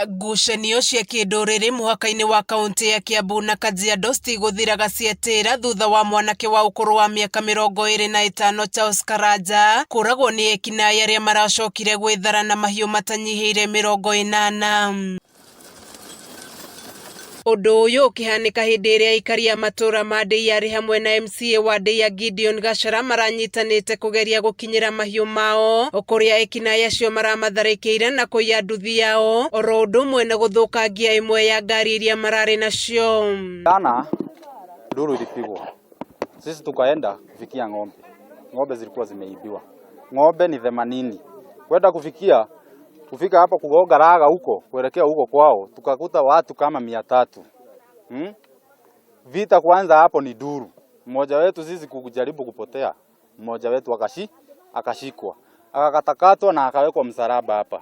Ngucanio cia kinduriri muhaka-ini wa kaunti ya Kiambu na Kajiado citiguthiraga cietira thutha wa mwanake wa ukuru wa miaka 25 Charles Karanja kuragwo ni ekinaĩ aria maracokire gwithara na mahiũ matanyihiire 80. Undu uyu ukihanika hindi iria aikari a matura ma Ndeiya ari hamwe na MCA wa Ndeiya Gideon Gachara maranyitanite kugeria gukinyira mahiũ mao ukuria ekinaĩ acio maramatharĩkĩire na kuiya nduthi yao oro undu umwe na guthukangia imwe ya ngari iria marari nacio. Jana nduru ilipigwa, sisi tukaenda kufikia ng'ombe zilikuwa zimeibiwa. Ng'ombe ni 80. Kwenda kufika hapa kugonga raga huko kuelekea huko kwao tukakuta watu kama 300. Vita kwanza hapo ni duru. Mmoja wetu sisi kujaribu kupotea. Mmoja wetu akashikwa. Akakatakatwa na akawekwa msalaba hapa.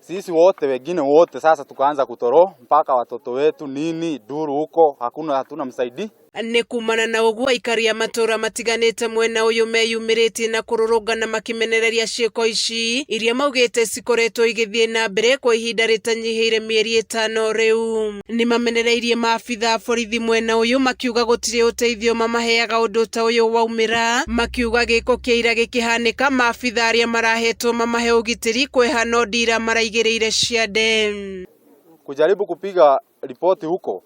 Sisi wote wengine wote sasa tukaanza kutoro mpaka watoto wetu nini duru huko hatuna msaidi. Ni kumana na uguo aikari a matura matiganite mwena uyu meyumirite na kururungana makimenereria ciiko ici iria maugite cikoretwo igithie na mbere kwa ihinda ritanyihiire mieri 5 riu. Ni mamenereirie maabitha borithi mwena uyu makiuga gutire uteithio mamaheaga undu ta uyu waumira, makiuga giko kiira gikihanika maabitha aria marahetwo mamahe ugitiri kwehana ndira maraigireire ciande. Kujaribu kupiga ripoti huko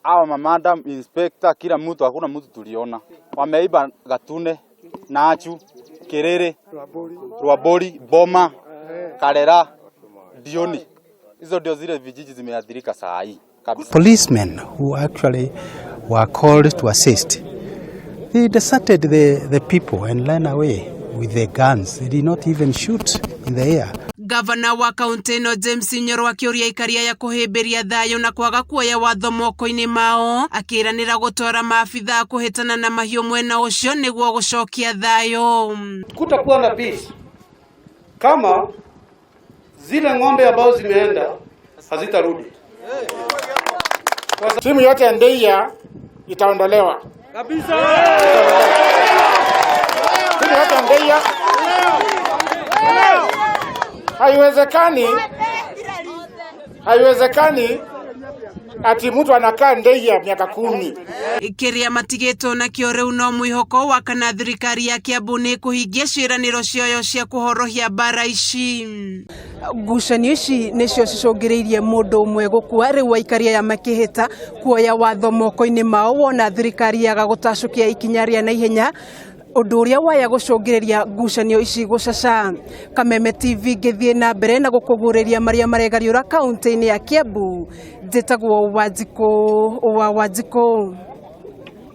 awa madam inspector kila mtu hakuna mtu tuliona. Wameiba Gatune, Nachu, Kerere, Rwabori, Boma, Karera, Dioni. Hizo ndio zile vijiji zimeathirika saa hii kabisa. Policemen who actually were called to assist, they deserted the people and ran away with their guns. They did not even shoot in the air. Gavana wa kaunti no James Nyoro akiuria ikaria ya kuhimbiria thayo na kwaga kuoya watho moko-ini mao akiranira gutwara maabitha kuhitana na mahiũ mwena ucio niguo gucokia thayo. Kutakuwa na peace kama zile ng'ombe ambazo zimeenda hazitarudi. Timu yote ya Ndeiya itaondolewa kabisa. Timu yote ya Ndeiya haiwezekani ati mtu anakaa Ndeiya miaka 10. Ikiria matigeto na kio riu no mwihoko wa kana thirikari ya Kiambu ni kuhingia ciraniro cioyo cia kuhorohia bara ici. Ngucanio ici nicio cicungiriirie mundu umwe gukua riu aikari ya makihita kuoya watho moko-ini mao wona thirikari yaga gutacukia ikinya ria na ihenya undu uria waya gucungiriria ngucanio ici gucaca. Kameme TV ngithie na mbere na gukuguriria maria maregariura kaunti-ini ya Kiambu. Njitagwo Wanjiko.